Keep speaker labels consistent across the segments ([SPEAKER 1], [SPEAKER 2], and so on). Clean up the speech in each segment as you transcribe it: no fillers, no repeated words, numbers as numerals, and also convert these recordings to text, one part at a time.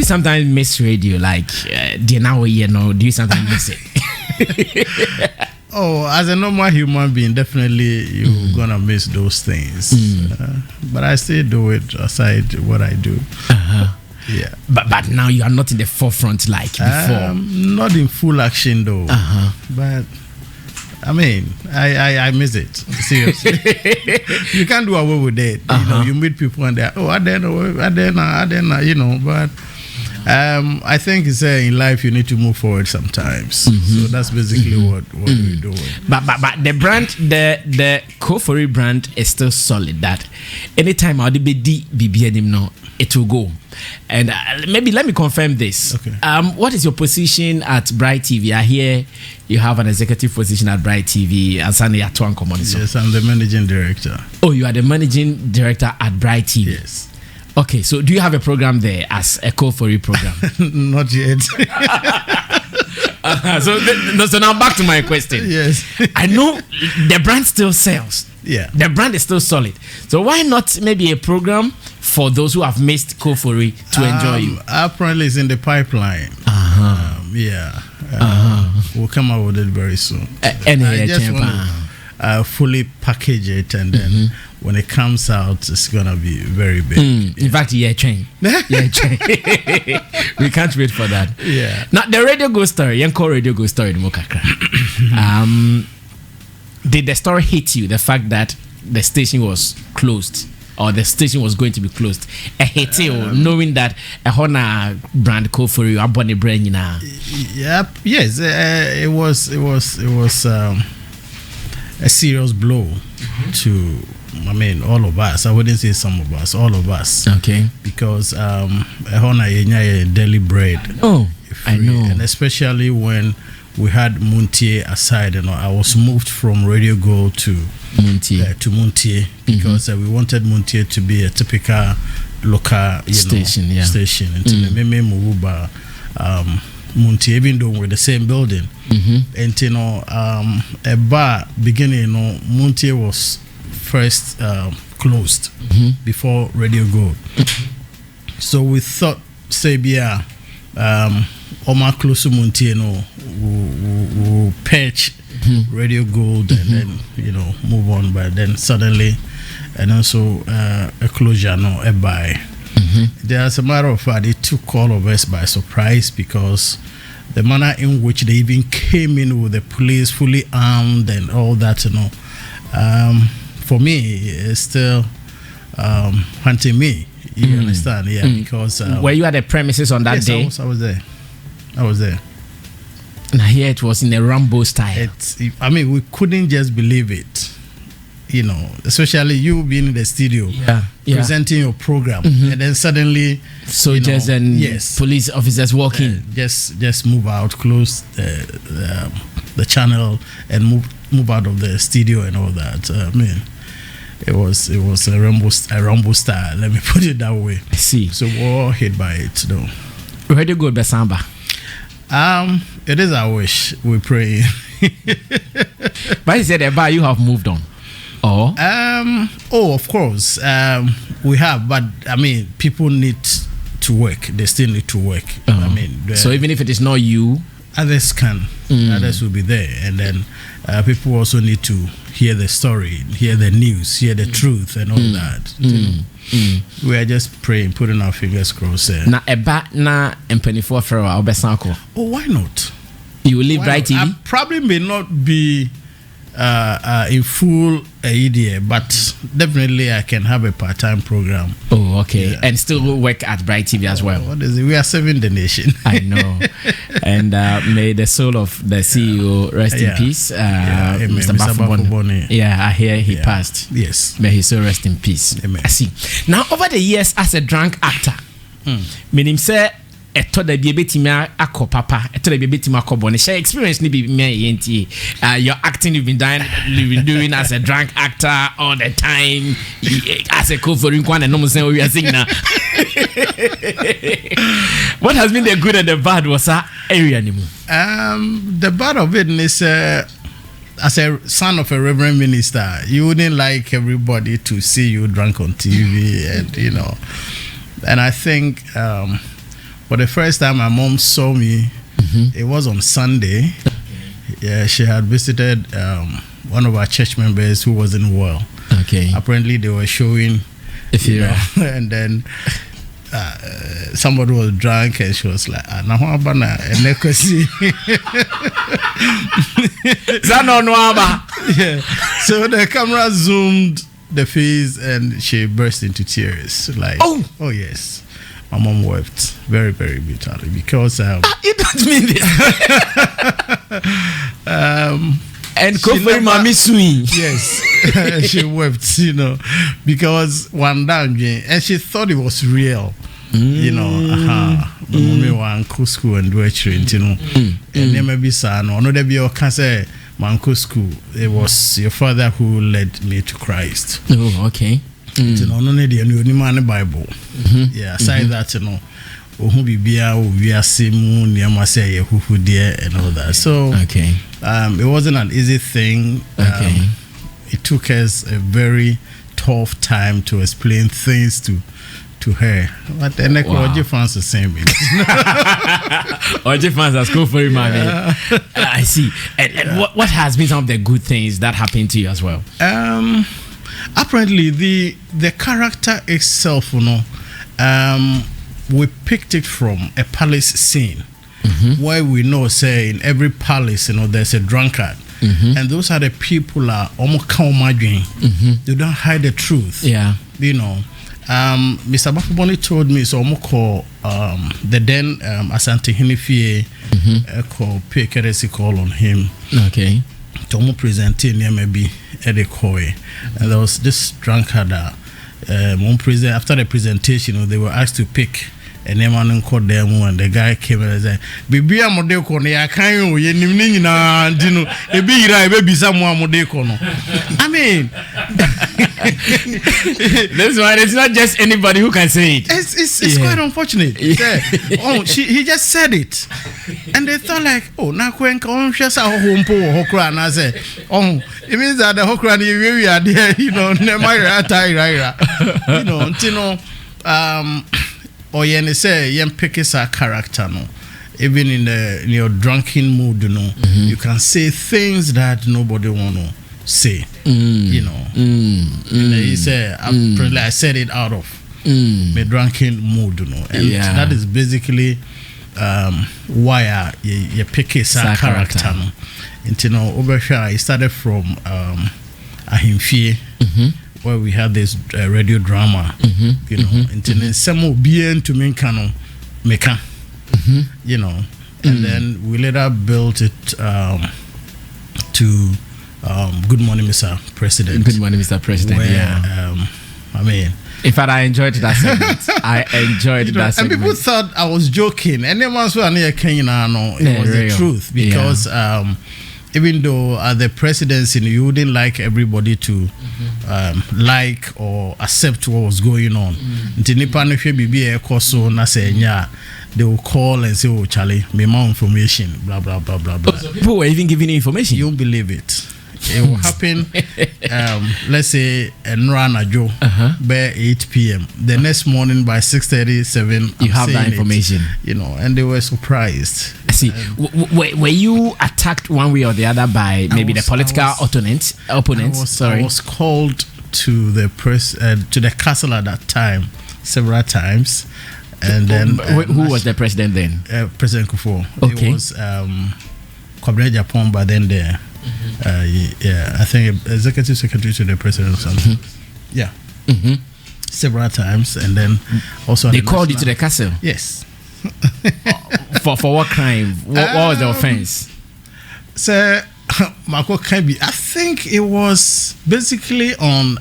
[SPEAKER 1] sometimes miss radio? Like, do you sometimes miss it?
[SPEAKER 2] Oh, as a normal human being, definitely you're gonna miss those things. But I still do it aside what I do. Yeah.
[SPEAKER 1] But now you are not in the forefront like before.
[SPEAKER 2] Not in full action though. But I mean, I miss it. Seriously. You can't do away with it. You know, you meet people and they're, I don't know, you know, but I think it's in life you need to move forward sometimes. So that's basically what we're doing.
[SPEAKER 1] But the brand, the Koo Fori brand is still solid. That anytime I'll be BBN, it will go. And maybe let me confirm this.
[SPEAKER 2] Okay.
[SPEAKER 1] What is your position at Bright TV? I hear you have an executive position at Bright TV.
[SPEAKER 2] Yes, I'm the managing director.
[SPEAKER 1] Oh, you are the managing director at Bright TV.
[SPEAKER 2] Yes.
[SPEAKER 1] Okay, so do you have a program there as a Koo Fori program?
[SPEAKER 2] Not yet.
[SPEAKER 1] So now back to my question.
[SPEAKER 2] Yes.
[SPEAKER 1] I know the brand still sells.
[SPEAKER 2] Yeah.
[SPEAKER 1] The brand is still solid. So why not maybe a program for those who have missed Koo Fori to enjoy you?
[SPEAKER 2] Apparently it's in the pipeline. We'll come out with it very soon. I just want to fully package it, and then when it comes out, it's gonna be very big.
[SPEAKER 1] In fact, we can't wait for that.
[SPEAKER 2] Yeah.
[SPEAKER 1] Now the radio ghost story, Yanko radio ghost story in Mokakra. Did the story hit you? The fact that the station was closed, or the station was going to be closed, hit you knowing that a Hona brand Koo Fori are born a brain, you know?
[SPEAKER 2] Yep. Yes. It was a serious blow to, I mean, all of us. I wouldn't say some of us, all of us.
[SPEAKER 1] Okay.
[SPEAKER 2] Because Hona yenya daily bread.
[SPEAKER 1] Oh, I know.
[SPEAKER 2] And especially when we had Muntie aside, you know, I was moved from Radio Go to Muntie because we wanted Muntie to be a typical local station. Until the Muba Muntie, even though we're the same building. And you know, a bar beginning, you know, Muntie was first closed before Radio Go. So we thought, say, Oma close to Muntie, you know, we'll patch Radio Gold and then, you know, move on. But then suddenly, and also a closure, no, a buy. As a matter of fact, it took all of us by surprise because the manner in which they even came in with the police fully armed and all that, you know, for me, it's still hunting me. You understand? Yeah, because
[SPEAKER 1] were you at the premises on that day?
[SPEAKER 2] I was there.
[SPEAKER 1] And here it was in a Rambo style.
[SPEAKER 2] I mean, we couldn't just believe it, you know, especially you being in the studio, presenting your program, and then suddenly
[SPEAKER 1] soldiers and police officers walk in.
[SPEAKER 2] Just move out, close the channel, and move out of the studio and all that. I mean, it was a Rambo style. Let me put it that way.
[SPEAKER 1] I see.
[SPEAKER 2] So we're all hit by it, though.
[SPEAKER 1] Ready to go, Besamba?
[SPEAKER 2] It is our wish. We pray.
[SPEAKER 1] But you said about you have moved on.
[SPEAKER 2] Of course. We have, but I mean, people need to work. They still need to work. I mean,
[SPEAKER 1] so even if it is not you,
[SPEAKER 2] others can. Others will be there, and then people also need to hear the story, hear the news, hear the truth, and all that. We are just praying, putting our fingers crossed.
[SPEAKER 1] Na eba na empanifoɔ frɛ wa obesan akɔ.
[SPEAKER 2] Oh, why not?
[SPEAKER 1] You will leave Bright TV?
[SPEAKER 2] I probably may not be in full idea, but definitely I can have a part-time program.
[SPEAKER 1] Oh, okay. Yeah. And still work at Bright TV as well.
[SPEAKER 2] What is it? We are serving the nation.
[SPEAKER 1] I know. And may the soul of the CEO rest in peace. Mr. Bafuboni. Yeah, I hear he passed.
[SPEAKER 2] Yes.
[SPEAKER 1] May his soul rest in peace.
[SPEAKER 2] Amen.
[SPEAKER 1] I see. Now, over the years as a drunk actor, meaning say, eto da bi betimi akọ papa eto da bi betimi akọ bone share experience ni bi me yenti your acting you've been doing as a drunk actor all the time as a Koo Fori nkwa na no say we are singing now. What has been the good and the bad was that area anymore?
[SPEAKER 2] The bad of it is as a son of a reverend minister, you wouldn't like everybody to see you drunk on TV, and you know, and I think For the first time my mom saw me, it was on Sunday. Yeah, she had visited one of our church members who wasn't well.
[SPEAKER 1] Okay.
[SPEAKER 2] Apparently they were showing, and then somebody was drunk and she was like, "Now how about now?" Yeah. So the camera zoomed the face and she burst into tears. Like, oh yes. My mom wept very, very bitterly because
[SPEAKER 1] you don't mean this. And Koo Fori Mami swing.
[SPEAKER 2] Yes, she wept, because one day and she thought it was real. My mommy went to school and do a train, and then maybe son or no, be can say man school. It was your father who led me to Christ.
[SPEAKER 1] Oh, okay.
[SPEAKER 2] No need the new man Bible. Yeah, aside that, who be bia we are simu niama say who dear and all that. So
[SPEAKER 1] okay.
[SPEAKER 2] It wasn't an easy thing.
[SPEAKER 1] Okay.
[SPEAKER 2] It took us a very tough time to explain things to her. But the Oji fans the same.
[SPEAKER 1] Oji fans are Koo Fori Mami. I see. And what has been some of the good things that happened to you as well?
[SPEAKER 2] Apparently the character itself, we picked it from a palace scene, where we know, say, in every palace, there's a drunkard, and those are the people are almost they don't hide the truth.
[SPEAKER 1] Yeah,
[SPEAKER 2] Mr. Bafuboni told me so. Call the then Asante Hinifie call pay courtesy call on him.
[SPEAKER 1] Okay.
[SPEAKER 2] Tomo presenting maybe at the Koi, and there was this drunkard. After the presentation, they were asked to pick a name and called them, and the guy came and said, "Bibi amode kono ya kanyo ye nimni na dino ebi ira ebi samu amode kono." I mean,
[SPEAKER 1] that's why it's not just anybody who can say it.
[SPEAKER 2] It's quite unfortunate. Yeah. He just said it, and they thought like, oh, na kwenka on shasa hompo hokra na say, oh, it means that the hokra ni we are there, never tie or yen say yen pick is a character, no. Even in your drunken mood, you can say things that nobody wanna say. He said, I said it out of my drunken mood, and that is basically why you pick a character. It started from Ahimfie, where we had this radio drama, and some bien to Minkano Meka, and then we later built it to Good Morning, Mr. President.
[SPEAKER 1] Good Morning, Mr. President.
[SPEAKER 2] Where,
[SPEAKER 1] in fact, I enjoyed that segment.
[SPEAKER 2] And people thought I was joking, and then once we are near Kenya, it was the truth, because even though at the presidency, you wouldn't like everybody to like or accept what was going on. They will call and say, "Oh, Charlie, me more information, blah blah blah blah blah."
[SPEAKER 1] So people were even giving you information.
[SPEAKER 2] You won't believe it. It will happen. Let's say Nrana by 8 p.m. The next morning by 6:37,
[SPEAKER 1] you have that information.
[SPEAKER 2] And they were surprised.
[SPEAKER 1] I see. Were you attacked one way or the other by maybe the political opponents? I
[SPEAKER 2] was called to the press to the castle at that time several times. And then
[SPEAKER 1] who was the president then?
[SPEAKER 2] President Koo Fori.
[SPEAKER 1] Okay.
[SPEAKER 2] It was Kwabena Japan by then there. I think executive secretary to the president or something. Yeah. Several times, and then also
[SPEAKER 1] they called you to the castle.
[SPEAKER 2] Yes.
[SPEAKER 1] For what crime? What was the offense?
[SPEAKER 2] So Marco Kambi, I think it was basically on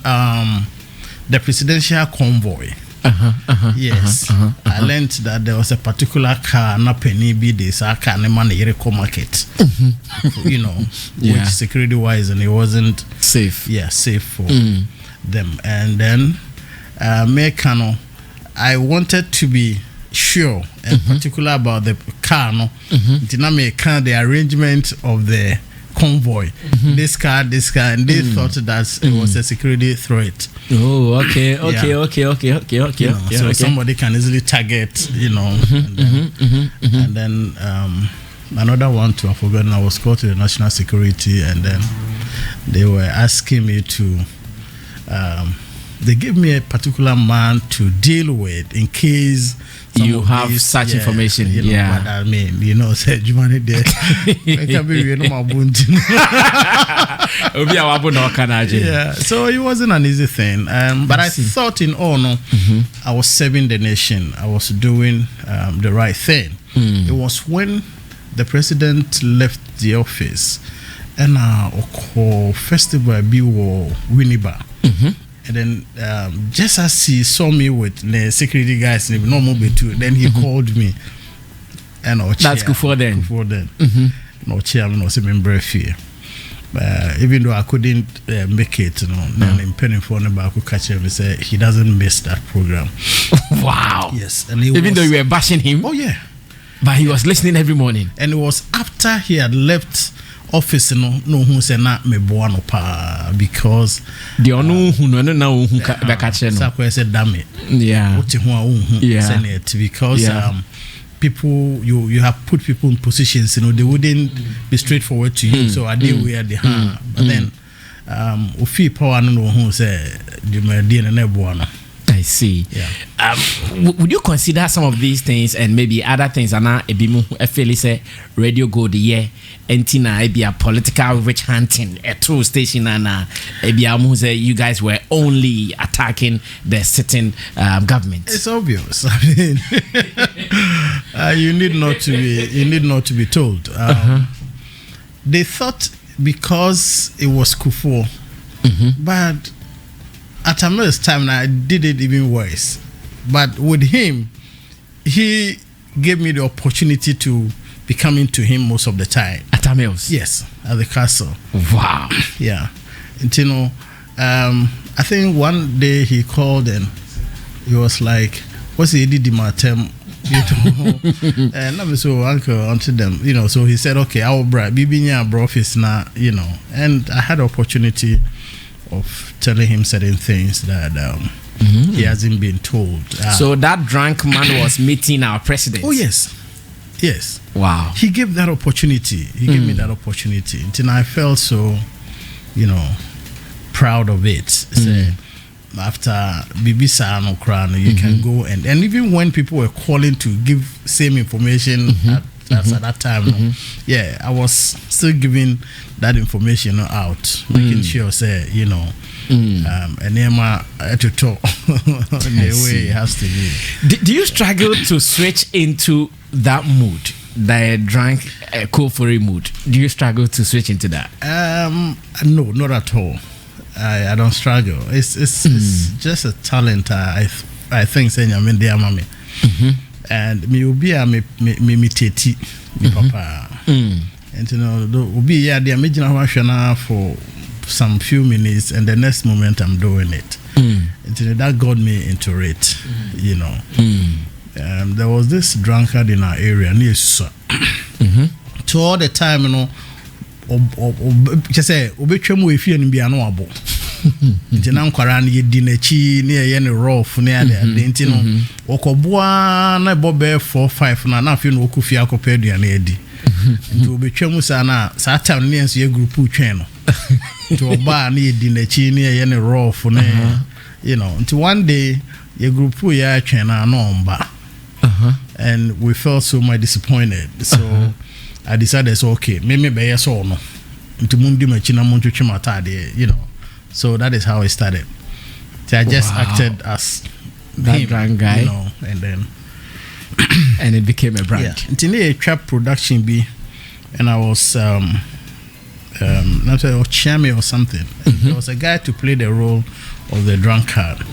[SPEAKER 2] the presidential convoy. Yes. I learned that there was a particular car, na penny be this car na man Yeriko market. Which security wise, and it wasn't
[SPEAKER 1] safe.
[SPEAKER 2] Yeah, safe for them. And then I wanted to be sure and particular about the car, the arrangement of the convoy. This car, and they thought that it was a security threat.
[SPEAKER 1] Oh, okay.
[SPEAKER 2] So somebody can easily target, and then another one too, I've forgotten. I was called to the national security, and then they were asking me to. They gave me a particular man to deal with in case
[SPEAKER 1] you have such information.
[SPEAKER 2] But I mean, said Jumani there. Yeah, so it wasn't an easy thing. But I thought in all, I was serving the nation. I was doing the right thing. It was when the president left the office and festival be Winneba. And then just as he saw me with the security guys, then he called me. And
[SPEAKER 1] that's Koo Fori then.
[SPEAKER 2] No chairman was a member fear. Even though I couldn't make it, then in penny for I could catch him and say he doesn't miss that program.
[SPEAKER 1] Wow.
[SPEAKER 2] Yes. And
[SPEAKER 1] even though you were bashing him?
[SPEAKER 2] Oh yeah.
[SPEAKER 1] But he was listening every morning.
[SPEAKER 2] And it was after he had left office who say not me boano pa because
[SPEAKER 1] the onu who no
[SPEAKER 2] said damn it.
[SPEAKER 1] Yeah.
[SPEAKER 2] Because people you have put people in positions, they wouldn't be straightforward to you. So I did wear the hand. But then ufi power no who say the medina ne boano.
[SPEAKER 1] I see.
[SPEAKER 2] Yeah.
[SPEAKER 1] Would you consider some of these things and maybe other things are now a fairly say radio go the year antina be a political witch hunting a true station and you guys were only attacking the sitting government?
[SPEAKER 2] It's obvious. I mean, you need not to be told. They thought because it was Koo Fori, but at another time, I did it even worse. But with him, he gave me the opportunity to be coming to him most of the time.
[SPEAKER 1] At Amels?
[SPEAKER 2] Yes, at the castle.
[SPEAKER 1] Wow.
[SPEAKER 2] Yeah. And I think one day he called and he was like, what's the Eddie Dimatem? And I was so uncle onto them, so he said, okay, I'll bribe Bibinya office now, and I had the opportunity of telling him certain things that he hasn't been told.
[SPEAKER 1] So that drunk man was meeting our president?
[SPEAKER 2] Oh, yes.
[SPEAKER 1] Wow.
[SPEAKER 2] He gave that opportunity. He gave me that opportunity. And I felt so, proud of it. So after Bibisa no Crown, you can go and even when people were calling to give same information at that time, I was still giving that information out, making sure say and to talk the way it has to be.
[SPEAKER 1] Do you struggle to switch into that mood, the drunk Koo Fori mood? Do you struggle to switch into that?
[SPEAKER 2] No, not at all. I don't struggle. It's just a talent. I think saying I'm in there, mommy. And me will be a me tete, me papa. And will be the imaginary for some few minutes, and the next moment I'm doing it. And that got me into it, There was this drunkard in our area near So all the time, just say, Obechemu if you be annoyable. Ntina nkwara na yedi nachi na ye ne rough na ya de ntino okobua na bobe 4-5 na afi no okufi akopɛ aduane edi nti obetwam sa na sa time ne enso ye group twɛn no nti oba na yedi nachi na ye ne rough na nti one day ye group ya twɛn na no mba and we felt so much disappointed, so I decided so okay me be yes or no nti mundi machi na muntwetwe matade So that is how it started. So I just acted as
[SPEAKER 1] that drunk guy,
[SPEAKER 2] and then
[SPEAKER 1] and it became a brand.
[SPEAKER 2] Yeah, until a trap production be, and I was not a chairman or something. There was a guy to play the role of the drunkard.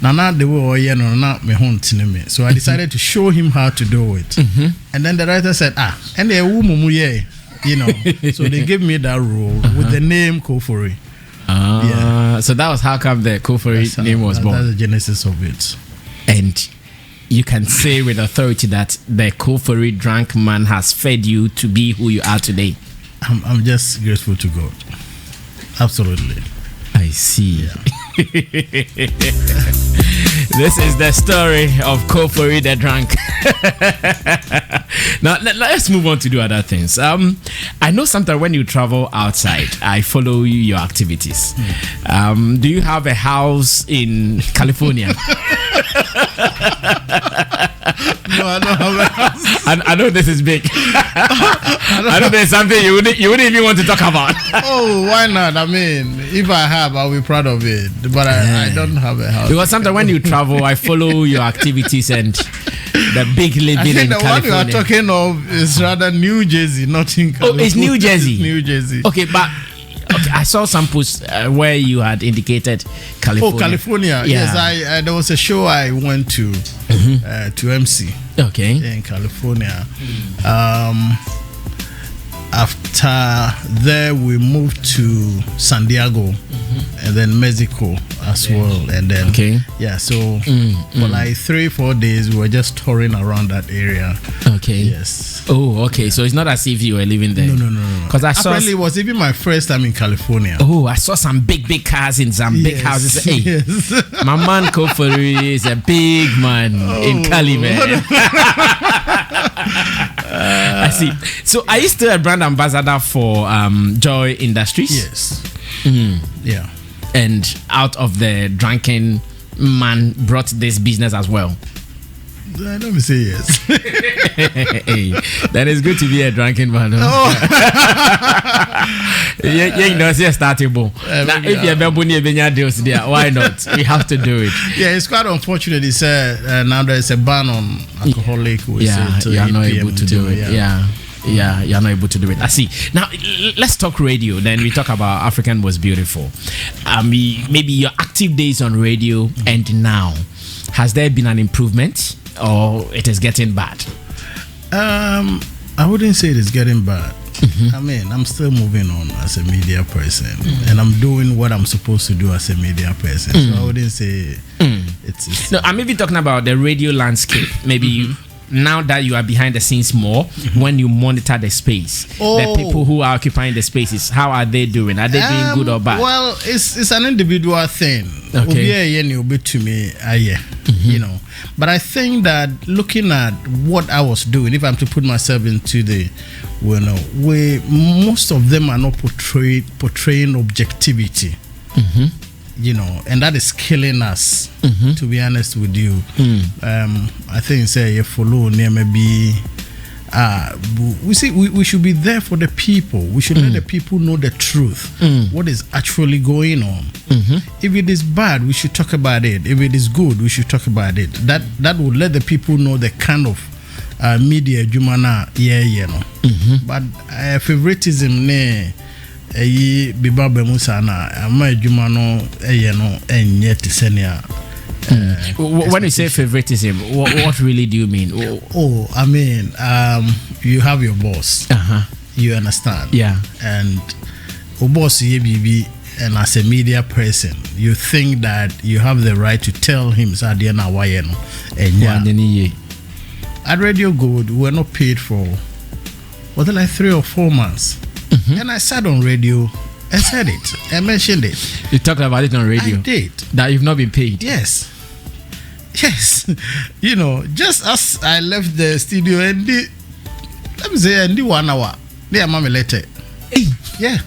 [SPEAKER 2] Now they were not me haunting me, so I decided to show him how to do it. And then the writer said, and the woman, so they gave me that role with the name Koo Fori.
[SPEAKER 1] So that was how come the Koo Fori name was born.
[SPEAKER 2] That's the genesis of it.
[SPEAKER 1] And you can say with authority that the Koo Fori drunk man has fed you to be who you are today.
[SPEAKER 2] I'm just grateful to God. Absolutely.
[SPEAKER 1] I see. Yeah. This is the story of Koo Fori the drunk. Now let's move on to do other things. I know sometimes when you travel outside, I follow your activities. Do you have a house in California?
[SPEAKER 2] No, I don't have a house.
[SPEAKER 1] I know this is big. I know there's something you wouldn't even want to talk about.
[SPEAKER 2] Oh, why not? I mean, if I have, I'll be proud of it. But I don't have a house.
[SPEAKER 1] Because sometimes when you travel, I follow your activities and the big living in California. The one you are talking of is rather New Jersey, not in California. Oh, it's New Jersey.
[SPEAKER 2] It's New Jersey.
[SPEAKER 1] Okay, but I saw some posts where you had indicated California.
[SPEAKER 2] Oh, California.
[SPEAKER 1] Yeah.
[SPEAKER 2] Yes, there was a show I went to MC.
[SPEAKER 1] Okay.
[SPEAKER 2] In California. After there, we moved to San Diego and then Mexico as well. And then, so for like 3-4 days, we were just touring around that area.
[SPEAKER 1] Okay.
[SPEAKER 2] Yes.
[SPEAKER 1] Oh, okay. Yeah. So it's not as if you were living there.
[SPEAKER 2] No.
[SPEAKER 1] Because
[SPEAKER 2] apparently it was even my first time in California.
[SPEAKER 1] Oh, I saw some big cars in some big houses. Hey, my man Koo Fori is a big man in Cali, man. I see. So are you still a brand ambassador for Joy Industries?
[SPEAKER 2] Yes. Yeah.
[SPEAKER 1] And out of the drunken man brought this business as well.
[SPEAKER 2] Let me say yes.
[SPEAKER 1] Hey, that is good to be a drunken man. You know, it's startable. Now, if you're able deals there, why not? We have to do it.
[SPEAKER 2] Yeah, it's quite unfortunate. It's now there's a ban on alcoholic.
[SPEAKER 1] You're not able to do it. Yeah, you're not able to do it. I see. Now, let's talk radio. Then we talk about African Was Beautiful. Maybe your active days on radio and now. Has there been an improvement or it is getting bad?
[SPEAKER 2] I wouldn't say it is getting bad. I mean, I'm still moving on as a media person and I'm doing what I'm supposed to do as a media person. So I wouldn't say it's...
[SPEAKER 1] No, I'm maybe talking about the radio landscape. Maybe now that you are behind the scenes more, when you monitor the space, the people who are occupying the spaces, how are they doing? Are they doing good or bad?
[SPEAKER 2] Well, it's an individual thing. Okay. You know, but I think that looking at what I was doing, if I'm to put myself into the, most of them are not portraying objectivity. You know, and that is killing us, to be honest with you. I think say you follow maybe we should be there for the people. We should let the people know the truth, what is actually going on. If it is bad, we should talk about it. If it is good, we should talk about it. That will let the people know the kind of media jumana but favoritism ne biba musa na ama adwuma no no enye tisenia.
[SPEAKER 1] When you say favoritism, what really do you mean?
[SPEAKER 2] I mean, you have your boss. You understand?
[SPEAKER 1] Yeah.
[SPEAKER 2] And boss bibi, and as a media person, you think that you have the right to tell him Sadiana Wayeno. And at Radio Gold, we were not paid for like 3 or 4 months. And I sat on radio and said it. I mentioned it.
[SPEAKER 1] You talked about it on radio?
[SPEAKER 2] I did.
[SPEAKER 1] That you've not been paid?
[SPEAKER 2] Yes. You know, just as I left the studio and let me say, and 1 hour, they are my letter. Yeah.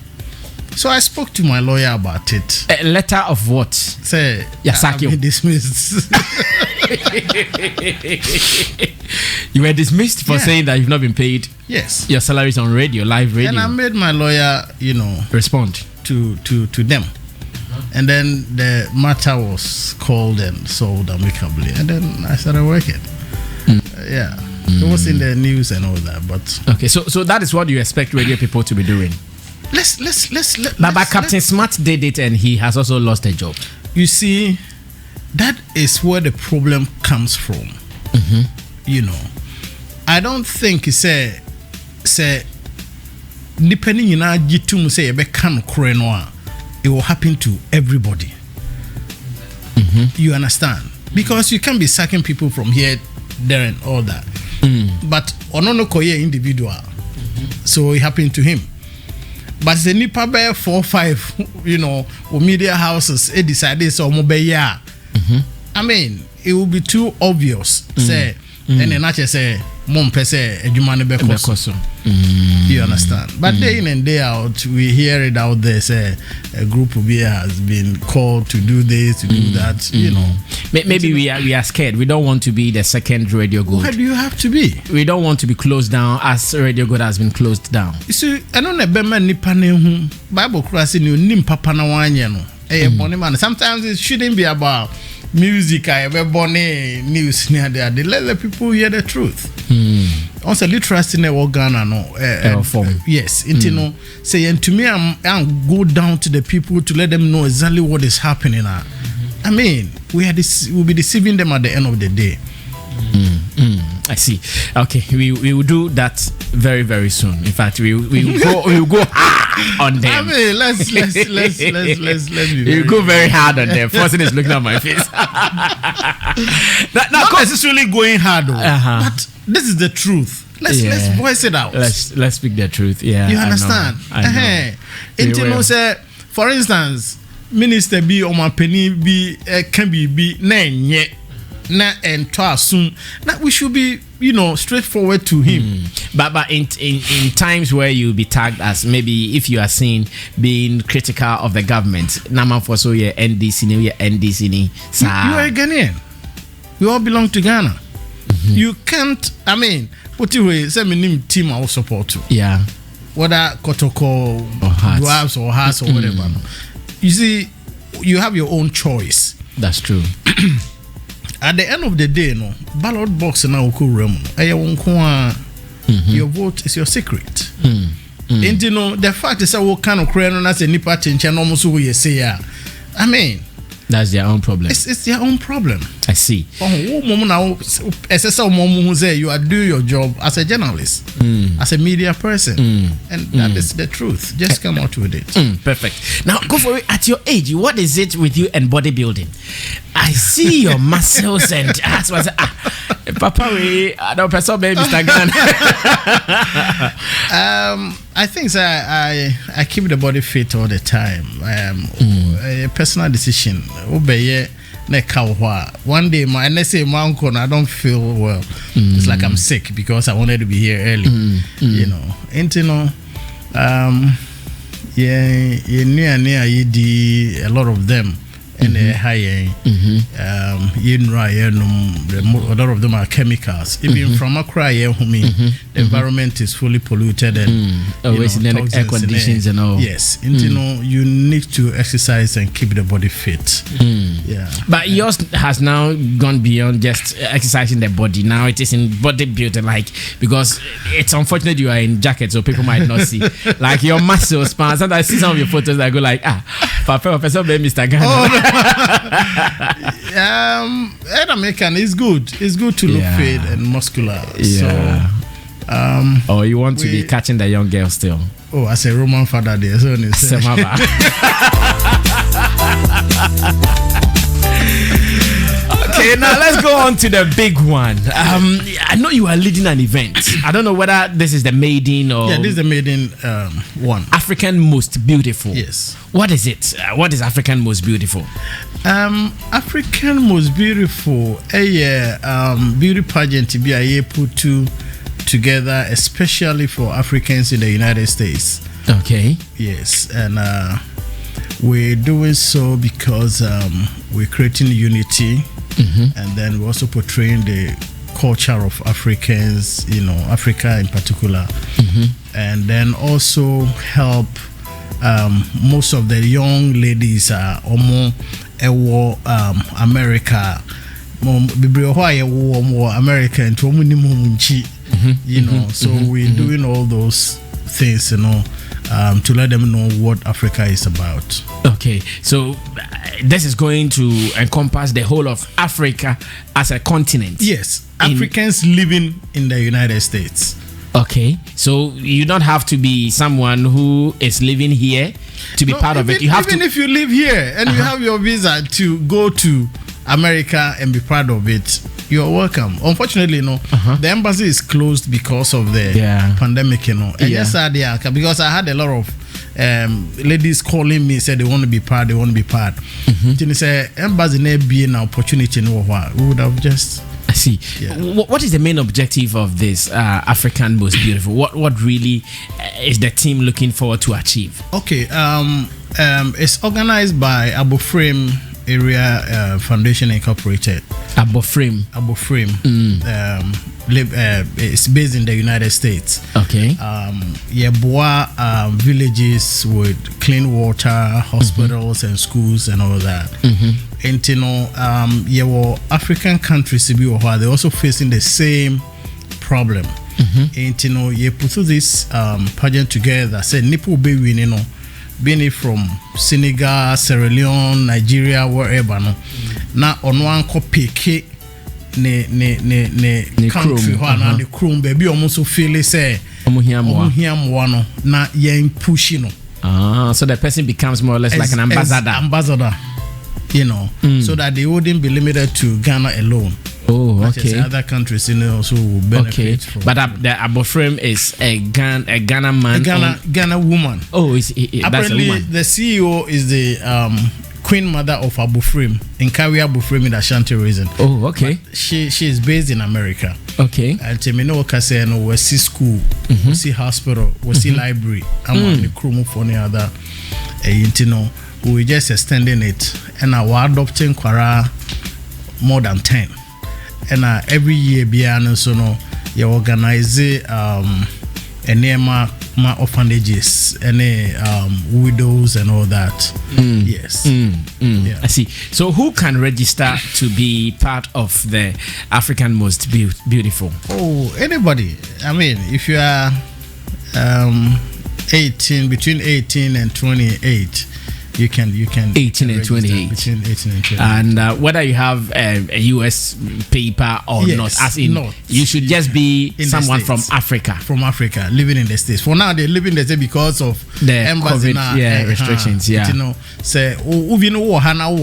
[SPEAKER 2] So I spoke to my lawyer about it.
[SPEAKER 1] A letter of what?
[SPEAKER 2] Say,
[SPEAKER 1] I've
[SPEAKER 2] been dismissed.
[SPEAKER 1] You were dismissed for saying that you've not been paid.
[SPEAKER 2] Yes.
[SPEAKER 1] Your salaries on radio, live radio.
[SPEAKER 2] And I made my lawyer,
[SPEAKER 1] respond to
[SPEAKER 2] them. And then the matter was called and solved amicably. And then I started working. It was in the news and all that. But
[SPEAKER 1] okay, so that is what you expect radio people to be doing. But Captain Smart did it and he has also lost a job.
[SPEAKER 2] You see, that is where the problem comes from. You know, I don't think say depending in our jitum say it will happen to everybody. You understand? Because you can't be sacking people from here, there, and all that. But onono koye individual, so it happened to him. but the nipa be 4 5 you know or media houses decided so mo be ya. I mean it will be too obvious say and then actually say mom pese adwuma ne be koso. You understand? But day in and day out we hear it out there say a group of here has been called to do this, to do that, you know.
[SPEAKER 1] Maybe we are scared. We don't want to be the second Radio Gold.
[SPEAKER 2] Why do you have to be?
[SPEAKER 1] We don't want to be closed down as Radio Gold has been closed down.
[SPEAKER 2] You see, I don't know be man nipa ne hu Bible crossing you nim papa na wanye no. Man. Sometimes it shouldn't be about music. I ever born news near there. They let the people hear the truth. Also, literacy in the Ghana no. Yes, you know, saying to me, I'm go down to the people to let them know exactly what is happening. I mean, we'll be deceiving them at the end of the day.
[SPEAKER 1] I see. Okay, we will do that very very soon. In fact, we will go hard on them.
[SPEAKER 2] I mean, let's be.
[SPEAKER 1] You go very hard on them. Fortune is looking at my face.
[SPEAKER 2] Not necessarily going hard, but this is the truth. Let's voice it out.
[SPEAKER 1] Let's speak the truth. Yeah,
[SPEAKER 2] you understand?
[SPEAKER 1] I
[SPEAKER 2] know. Say, for instance, Minister B or my penny B can be na and soon. Now we should be, you know, straightforward to him.
[SPEAKER 1] But in times where you'll be tagged as maybe if you are seen being critical of the government, Nama for so your NDC, your NDC,
[SPEAKER 2] you are a Ghanaian. We all belong to Ghana. You can't. I mean, what you way? Say me name team I will support you.
[SPEAKER 1] Yeah.
[SPEAKER 2] Whether Kotoko or Dwarves or Hearts or whatever. You see, you have your own choice.
[SPEAKER 1] That's true.
[SPEAKER 2] At the end of the day, no ballot box na ukurum. Your vote is your secret. And you know the fact is that what kind of crane na say nipa chencha almost who you say. I mean,
[SPEAKER 1] that's their own problem.
[SPEAKER 2] It's their own problem.
[SPEAKER 1] I see.
[SPEAKER 2] You are doing your job as a journalist, as a media person, and that is the truth. Just come out with it.
[SPEAKER 1] Perfect. Now, go for it. At your age, what is it with you and bodybuilding? I see your muscles and ass. Papa, I don't person baby Mr. Gun.
[SPEAKER 2] I think I keep the body fit all the time. A personal decision. One day my uncle, I don't feel well. It's like I'm sick because I wanted to be here early. You know. And you know, a lot of them. And high a lot of them are chemicals. Even from Accra, the environment is fully polluted and
[SPEAKER 1] always in air conditions and all.
[SPEAKER 2] Yes, and you know you need to exercise and keep the body fit. Yeah,
[SPEAKER 1] but yours has now gone beyond just exercising the body. Now it is in bodybuilding, like because it's unfortunate you are in jacket, so people might not see like your muscles. Sometimes I see some of your photos that go like Professor Mr. Ghana.
[SPEAKER 2] American is good. It's good to look fit and muscular.
[SPEAKER 1] Yeah.
[SPEAKER 2] So,
[SPEAKER 1] you want to be catching the young girl still?
[SPEAKER 2] Oh, as a Roman father, there. So
[SPEAKER 1] okay, now let's go on to the big one. I know you are leading an event. I don't know whether this is the maiden or...
[SPEAKER 2] Yeah, this is the maiden one.
[SPEAKER 1] African Most Beautiful.
[SPEAKER 2] Yes.
[SPEAKER 1] What is it? What is African Most Beautiful?
[SPEAKER 2] African Most Beautiful, beauty pageant to be put together, especially for Africans in the United States.
[SPEAKER 1] Okay.
[SPEAKER 2] Yes, and we're doing so because we're creating unity. And then we're also portraying the culture of Africans, you know, Africa in particular, and then also help most of the young ladies America, more American, you know. So we're doing all those things, you know, to let them know what Africa is about.
[SPEAKER 1] Okay, so this is going to encompass the whole of Africa as a continent.
[SPEAKER 2] Yes, Africans living in the United States.
[SPEAKER 1] Okay, so you don't have to be someone who is living here to be part of it. You have
[SPEAKER 2] even if you live here and you have your visa to go to America and be part of it, you're welcome. Unfortunately, the embassy is closed because of the pandemic, and yes, because I had a lot of ladies calling me said they want to be part. Then say embassy ne be an opportunity no what we would have just.
[SPEAKER 1] I see. Yeah. What is the main objective of this African Most Beautiful? What really is the team looking forward to achieve?
[SPEAKER 2] Okay, it's organized by Aboframe Area Foundation Incorporated.
[SPEAKER 1] Aboframe.
[SPEAKER 2] It's based in the United States.
[SPEAKER 1] Okay.
[SPEAKER 2] Villages with clean water, hospitals and schools and all that. And African countries they're also facing the same problem. And you put this pageant together. Say Nipo be winning, being it from Senegal, Sierra Leone, Nigeria, wherever. Now on one copy ne country the crew baby almost feel say na yen pushing.
[SPEAKER 1] So the person becomes more or less like an ambassador.
[SPEAKER 2] So that they wouldn't be limited to Ghana alone.
[SPEAKER 1] Oh, okay.
[SPEAKER 2] Other countries also will benefit from.
[SPEAKER 1] But the Aboframe is a Ghana man.
[SPEAKER 2] Ghana woman.
[SPEAKER 1] Oh, that's a woman.
[SPEAKER 2] The CEO is the Queen Mother of Aboframe in Carrier Aboframe in Ashanti region.
[SPEAKER 1] Oh, okay.
[SPEAKER 2] But she is based in America.
[SPEAKER 1] Okay.
[SPEAKER 2] And Temino Kaseno we see school, we see hospital, we see library. I'm on the crew for any other. We just extending it, and we're adopting Quara more than 10. And every year, you organize my orphanages, any widows and all that. Yes.
[SPEAKER 1] Yeah. I see. So who can register to be part of the African Most Beautiful?
[SPEAKER 2] Oh, anybody. I mean, if you are between 18 and 28, you can
[SPEAKER 1] 18 and 28
[SPEAKER 2] between 18 and 28,
[SPEAKER 1] and whether you have a US paper or not, as in not. You should just be someone from Africa
[SPEAKER 2] living in the States. For now they live in the States because of
[SPEAKER 1] the COVID restrictions.
[SPEAKER 2] Say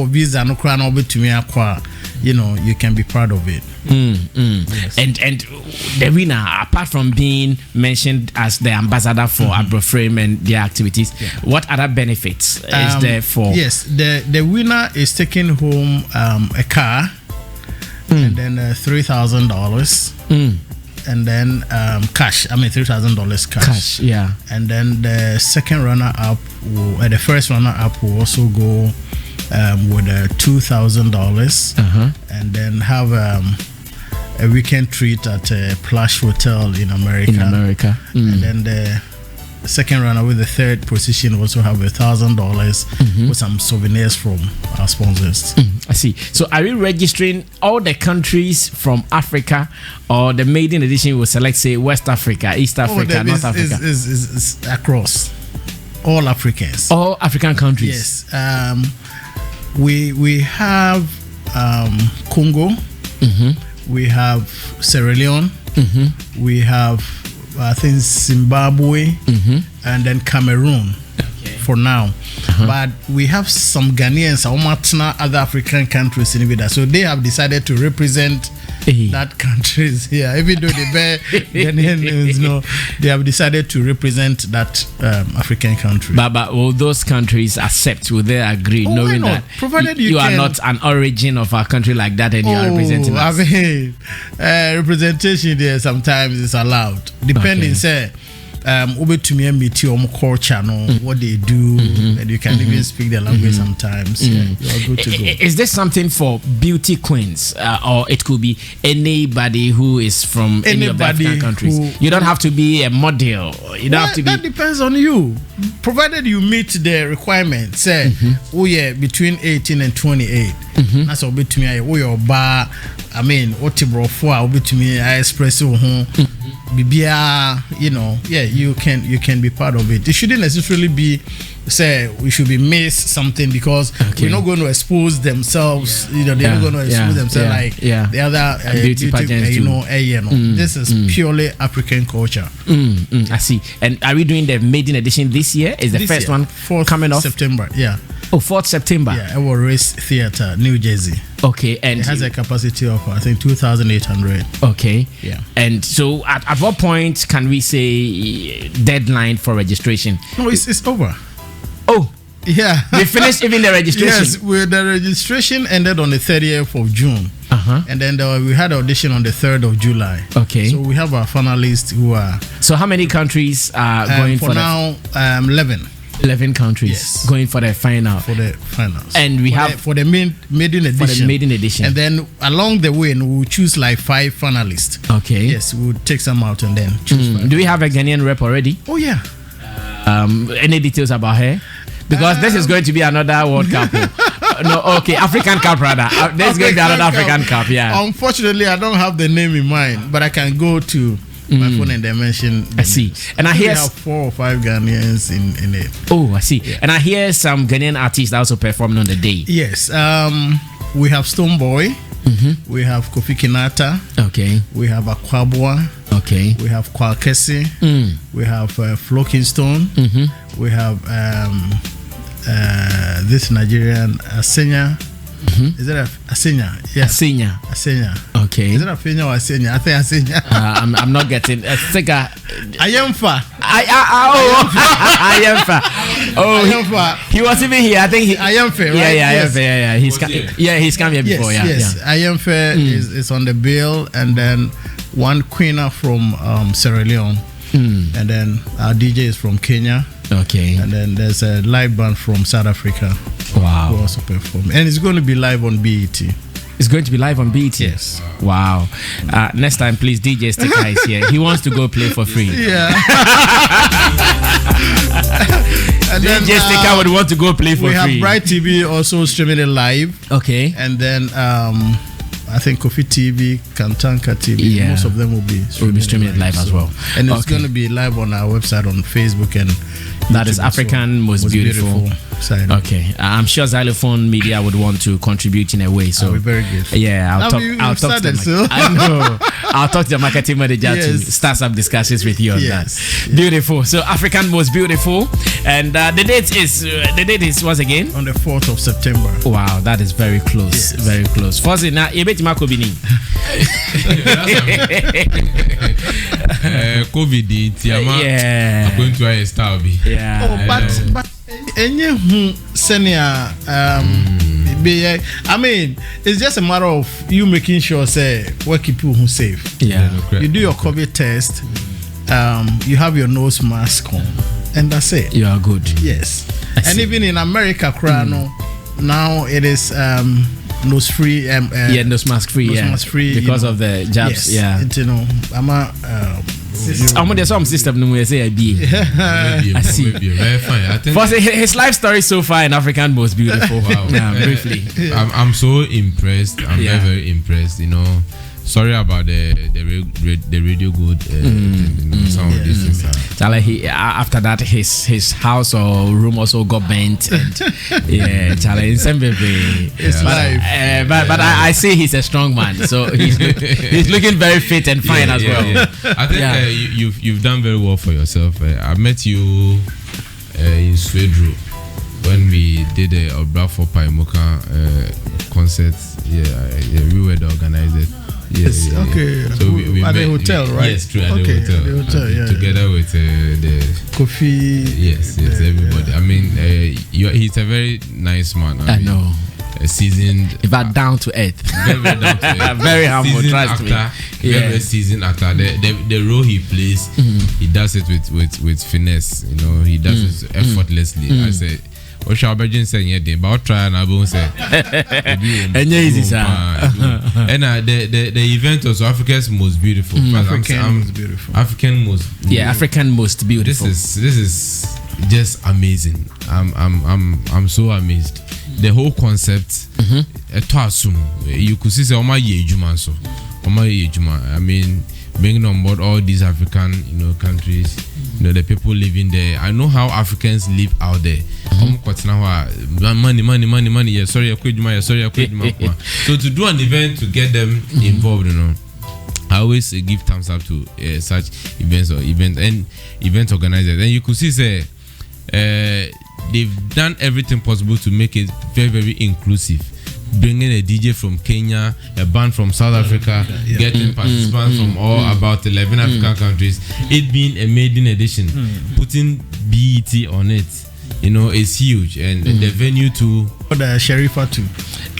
[SPEAKER 2] visa no crown to me, you can be part of it.
[SPEAKER 1] Yes. And the winner, apart from being mentioned as the ambassador for Aboframe and their activities, what other benefits is there for?
[SPEAKER 2] Yes, the winner is taking home a car and then $3,000 and then cash. I mean $3,000 cash.
[SPEAKER 1] Yeah.
[SPEAKER 2] And then the second runner-up, the first runner-up will also go with $2,000 and then have a weekend treat at a plush hotel in America. And then the second runner with the third position also have $1,000 with some souvenirs from our sponsors.
[SPEAKER 1] I see. So are we registering all the countries from Africa, or the maiden edition will select, say, West Africa, East Africa, North Africa?
[SPEAKER 2] Is across all Africans.
[SPEAKER 1] All African countries.
[SPEAKER 2] Yes. We have Congo, we have Sierra Leone, we have I think Zimbabwe, and then Cameroon for now. But we have some Ghanaians, other African countries in Vida, so they have decided to represent that countries here. Even though they bear Ghanaians, they have decided to represent that African country.
[SPEAKER 1] But will those countries accept? Will they agree, knowing that
[SPEAKER 2] provided
[SPEAKER 1] you are not an origin of our country like that, and you are representing us?
[SPEAKER 2] I mean, representation there sometimes is allowed, depending, say. To me meet your culture, what they do, and you can even speak the language sometimes. You are good to go.
[SPEAKER 1] Is this something for beauty queens, or it could be anybody who is from any of the African countries? You don't have to be a model. You don't have to be.
[SPEAKER 2] That depends on you, provided you meet the requirements. Say, between 18 and 28. That's a bit to me. Your bar. I mean, what you brought for? A bit to me. I express BBR, you can be part of it. It shouldn't necessarily be say we should be miss something because we're not going to expose themselves. You know, they're not going to expose themselves like the other
[SPEAKER 1] beauty pageants.
[SPEAKER 2] This is purely African culture.
[SPEAKER 1] I see. And are we doing the maiden edition this year? Is the
[SPEAKER 2] this
[SPEAKER 1] first
[SPEAKER 2] year,
[SPEAKER 1] one
[SPEAKER 2] 4th
[SPEAKER 1] coming off?
[SPEAKER 2] September? Yeah.
[SPEAKER 1] Oh, 4th September.
[SPEAKER 2] Yeah, our Race Theatre, New Jersey.
[SPEAKER 1] Okay, and
[SPEAKER 2] it has a capacity of I think 2,800.
[SPEAKER 1] Okay.
[SPEAKER 2] Yeah.
[SPEAKER 1] And so, at what point can we say deadline for registration?
[SPEAKER 2] No, it's over.
[SPEAKER 1] Oh.
[SPEAKER 2] Yeah.
[SPEAKER 1] We finished even the registration.
[SPEAKER 2] Yes, the registration ended on the 30th of June. And then we had audition on the 3rd of July.
[SPEAKER 1] Okay.
[SPEAKER 2] So we have our finalists who are.
[SPEAKER 1] So how many countries are going for
[SPEAKER 2] now? 11.
[SPEAKER 1] 11 countries going for the final.
[SPEAKER 2] For the finals.
[SPEAKER 1] And we have
[SPEAKER 2] for the maiden edition.
[SPEAKER 1] For the maiden edition.
[SPEAKER 2] And then along the way, we'll choose like 5 finalists.
[SPEAKER 1] Okay.
[SPEAKER 2] Yes, we'll take some out and then choose 5.
[SPEAKER 1] Do we have a Ghanaian rep already?
[SPEAKER 2] Oh yeah.
[SPEAKER 1] Any details about her? Because this is going to be another World Cup. African Cup rather. There's going to be another African Cup. Yeah.
[SPEAKER 2] Unfortunately, I don't have the name in mind, but I can go to my phone and they mention.
[SPEAKER 1] I see.
[SPEAKER 2] Names.
[SPEAKER 1] And I hear
[SPEAKER 2] we have 4 or 5 Ghanaians in it.
[SPEAKER 1] Oh, I see. Yeah. And I hear some Ghanaian artists also performing on the day.
[SPEAKER 2] Yes. We have Stoneboy. We have Kofi Kinata.
[SPEAKER 1] Okay.
[SPEAKER 2] We have Akwabwa.
[SPEAKER 1] Okay.
[SPEAKER 2] We have Kwalkesi. We have Flo Kingston. We have this Nigerian Asenya. Is it Asenya? Yeah. Asenya.
[SPEAKER 1] Okay.
[SPEAKER 2] Is it Asenya or Asenya? I think Asenya.
[SPEAKER 1] I'm not getting. Ayemfa. Ayemfa. Oh,
[SPEAKER 2] Ayemfa.
[SPEAKER 1] He was even here. I think
[SPEAKER 2] Ayemfa, right?
[SPEAKER 1] Yeah. He's come here before.
[SPEAKER 2] Yes. Ayemfa is on the bill, and then one queener from Sierra Leone, and then our DJ is from Kenya.
[SPEAKER 1] Okay.
[SPEAKER 2] And then there's a live band from South Africa.
[SPEAKER 1] Wow.
[SPEAKER 2] Who also perform. And it's going to be live on BET.
[SPEAKER 1] It's going to be live on BET?
[SPEAKER 2] Yes.
[SPEAKER 1] Wow. Next time, please, DJ Sticker is here. He wants to go play for free.
[SPEAKER 2] Yeah. And
[SPEAKER 1] DJ
[SPEAKER 2] then,
[SPEAKER 1] Sticker would want to go play for free.
[SPEAKER 2] We have Bright TV also streaming it live.
[SPEAKER 1] Okay.
[SPEAKER 2] And then I think Kofi TV, Kantanka TV, most of them will be
[SPEAKER 1] streaming it live as well.
[SPEAKER 2] And it's going to be live on our website on Facebook and
[SPEAKER 1] that is African Most Beautiful
[SPEAKER 2] side.
[SPEAKER 1] Okay, I'm sure Zylofon Media would want to contribute in a way. So
[SPEAKER 2] I'll be very good.
[SPEAKER 1] Yeah, I'll talk to them. I know. I'll talk to the marketing manager to start some discussions with you on that. Beautiful. So African Most Beautiful, and the date is once again
[SPEAKER 2] on the 4th of September.
[SPEAKER 1] Wow, that is very close. Very close. First, now
[SPEAKER 3] COVID, I'm going to a star.
[SPEAKER 2] But any senior I mean, it's just a matter of you making sure what people who safe.
[SPEAKER 1] Yeah.
[SPEAKER 2] You do your COVID test, you have your nose mask on, and that's it.
[SPEAKER 1] You are good.
[SPEAKER 2] Yes. And even in America, now it is nose free.
[SPEAKER 1] Nose mask free.
[SPEAKER 2] Nose mask free
[SPEAKER 1] because of the jabs.
[SPEAKER 2] Yes.
[SPEAKER 1] Yeah.
[SPEAKER 2] You know,
[SPEAKER 1] there's some system no say I see.
[SPEAKER 3] Very fine. I think
[SPEAKER 1] for his life story so far in African Most Beautiful. Wow. Briefly.
[SPEAKER 3] I'm so impressed. I'm very impressed. You know. Sorry about the radio good some of these things.
[SPEAKER 1] Charlie, after that his house or room also got bent. And, Charlie, it's
[SPEAKER 2] life.
[SPEAKER 1] But I say he's a strong man, so he's looking very fit and fine as well.
[SPEAKER 3] Yeah. I think you've done very well for yourself. I met you in Swedru when we did the Obrafo Paimoka concert. We were the organizers. Yes.
[SPEAKER 2] Okay.
[SPEAKER 3] So we
[SPEAKER 2] at the hotel, right?
[SPEAKER 3] Yes, true. At the hotel. Together with the
[SPEAKER 2] Kofi.
[SPEAKER 3] Yes, everybody. I mean, he's a very nice man.
[SPEAKER 1] I know.
[SPEAKER 3] A seasoned,
[SPEAKER 1] but down to earth.
[SPEAKER 3] Very down to earth.
[SPEAKER 1] Very humble. Trust me.
[SPEAKER 3] Very seasoned actor. The role he plays, he does it with finesse. You know, he does it effortlessly. I say. What shall I be saying? But I'll try and I won't say.
[SPEAKER 1] And easy, sir.
[SPEAKER 3] And the event was Africa's Most Beautiful.
[SPEAKER 2] African Most Beautiful.
[SPEAKER 3] African Most
[SPEAKER 1] Beautiful.
[SPEAKER 3] This is just amazing. I'm so amazed. The whole concept. You could see I mean, bringing on board all these African, countries. The people living there. I know how Africans live out there. Money. Yeah, sorry, I quit. So to do an event to get them involved, I always give thumbs up to such events and event organizers. And you could see, they've done everything possible to make it very, very inclusive. Bringing a DJ from Kenya, a band from South Africa, getting participants from about 11 African countries. It being a maiden edition, putting BET on it, is huge. And the venue too.
[SPEAKER 2] The Sharifa too.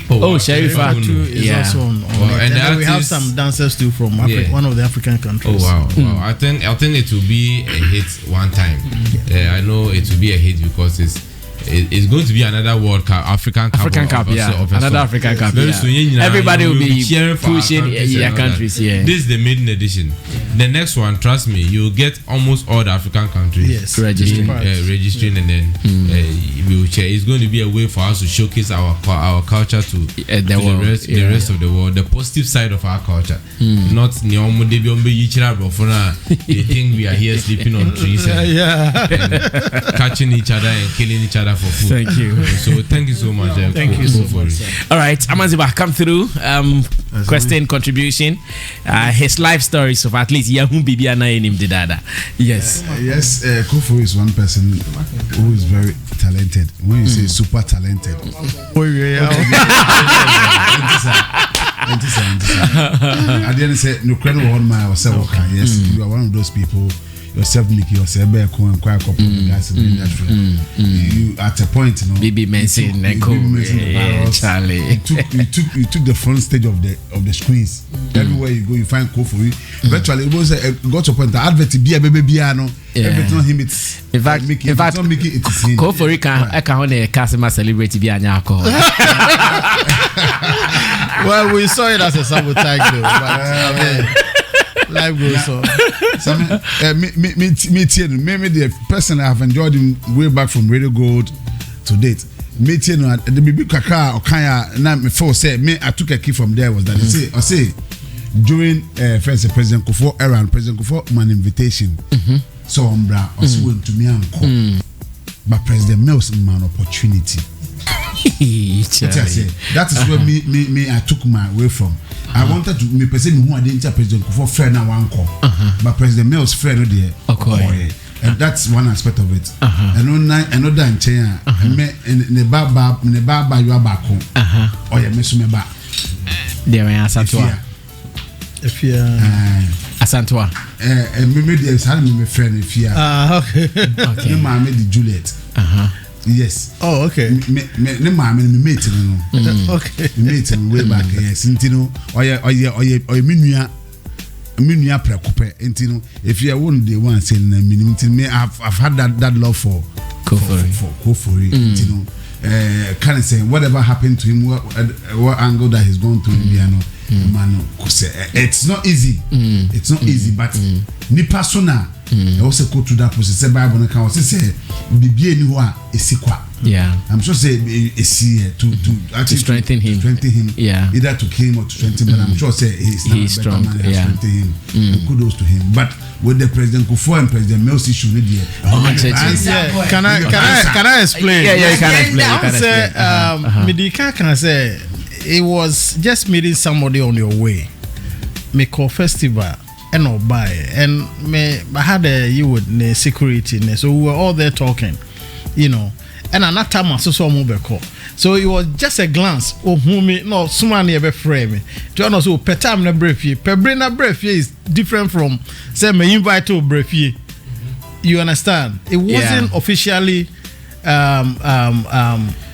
[SPEAKER 1] Sharifa
[SPEAKER 2] too is also on and then we have some dancers too from one of the African countries.
[SPEAKER 3] Wow. I think it will be a hit one time. I know it will be a hit because it's going to be another World Cup, African Cup,
[SPEAKER 1] another African Cup.
[SPEAKER 3] Very soon,
[SPEAKER 1] everybody will be
[SPEAKER 3] cheering for
[SPEAKER 1] pushing countries. This
[SPEAKER 3] is the maiden edition. The next one, trust me, you'll get almost all the African countries registering, and then we will share. It's going to be a way for us to showcase our culture to the rest of the world. The positive side of our culture, not they think we are here sleeping on trees and catching each other and killing each other for food.
[SPEAKER 1] Thank you.
[SPEAKER 3] So thank you so much.
[SPEAKER 2] Thank you so much.
[SPEAKER 1] All right, Amaziba, come through. Question contribution. His life stories of at least Yahoo Bibiana in him didada. Yes.
[SPEAKER 4] Koo Fori is one person who is very talented. When you say super talented. I didn't say no credit on my or say yes, you are one of those people. Yourself, Mickey, yourself, Beco, and quite a couple of guys in the industry. You at a point,
[SPEAKER 1] Bibi Mason, Charlie.
[SPEAKER 4] You took the front stage of the screens. Everywhere you go, you find Koo Fori. Virtually, it was got to a point. The advert be a baby piano. Everything on him, it's
[SPEAKER 1] in fact,
[SPEAKER 4] not Mickey, it is him.
[SPEAKER 1] Koo Fori can only customer celebrity be an alcohol.
[SPEAKER 2] Well, we saw it as a sabotage, though. But life goes on.
[SPEAKER 4] Me, the person I have enjoyed him way back from Radio Gold to date. Me, the baby kaka or kaya. Now me first say me I took a key from there was that I say during first President Koo Fori era and President Koo Fori man invitation. So umbra also went to me and call, but President Mills man opportunity. That is where me I took my way from. I wanted to me person who I didn't President Koo Fori friend now one call, but President Mills friend there. And that's one aspect of it. And another in China, me in the baba you are back home. Oh yeah, me sume ba.
[SPEAKER 1] There we are Asantua.
[SPEAKER 2] If you
[SPEAKER 1] Asantua.
[SPEAKER 4] Me there is me friend if you okay. Me ma me the Juliet. Yes.
[SPEAKER 2] Oh, okay.
[SPEAKER 4] Me mate no.
[SPEAKER 2] Okay.
[SPEAKER 4] Me mate way back. Yes. Intino. Oye minua preocupe. Intino. If you won't the one saying me, I've had that love for Koo Fori. Intino. Kind of saying whatever happened to him, what angle that he's going through, man, it's not easy. It's not easy, but ni persona. I also go through that process. Say Bible can also say Bibi ni wa esikwa.
[SPEAKER 1] Yeah.
[SPEAKER 4] I'm sure say esi to actually
[SPEAKER 1] strengthen him. Yeah.
[SPEAKER 4] Either to kill him or to strengthen him. But I'm sure say he's strong. Man, strengthen him. And kudos to him. But with the President Koo Fori and President Mills issue,
[SPEAKER 2] can I explain?
[SPEAKER 1] Yeah, you can explain.
[SPEAKER 2] Can I say it was just meeting somebody on your way. Me call festival. And or buy and I had you with security, so we were all there talking, and another time I saw mobile call. So it was just a glance. Oh, me no, someone ever frame me. To also petam na breafie. Pebrina breafie is different from say me invite to breafie. You understand? It wasn't officially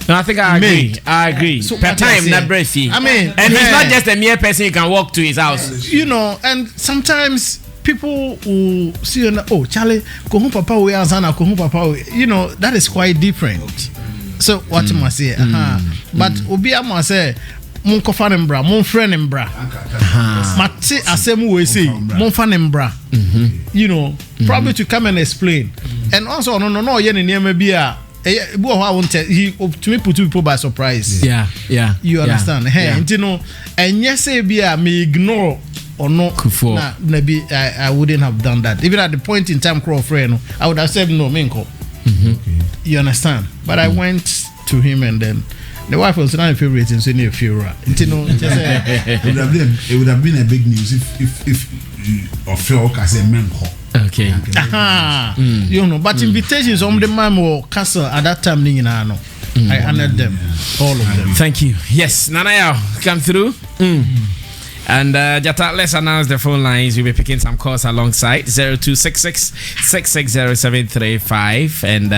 [SPEAKER 1] No, I think I agree. So per time, not breathy.
[SPEAKER 2] I mean,
[SPEAKER 1] and he's not just a mere person you can walk to his house.
[SPEAKER 2] And sometimes people will see, oh, Charlie, Kohun Papa, we are Zana, Kohun Papa, that is quite different. So, what must say? But Obia must say, mon kofan mbra, mon friend mbra. Mate asemu we say, mon fan mbra. Probably to come and explain. And also, no, yen near be a. He to me put people by surprise.
[SPEAKER 1] Yeah.
[SPEAKER 2] You understand? And yes, me ignore or no,
[SPEAKER 1] Koo Fori.
[SPEAKER 2] nah, maybe I wouldn't have done that. Even at the point in time, Crow friend, I would have said no, Minko. You understand? But I went to him, and then the wife was not a favorite in Senior Fura. It
[SPEAKER 4] would have been a big news if or feel as a man.
[SPEAKER 1] Okay.
[SPEAKER 2] You know, but invitations on the Mamo Castle at that time, I honored them, all of them.
[SPEAKER 1] Thank you. Yes, Nanaya, come through. And Jata, let's announce the phone lines. We'll be picking some calls alongside 0266 6607335 and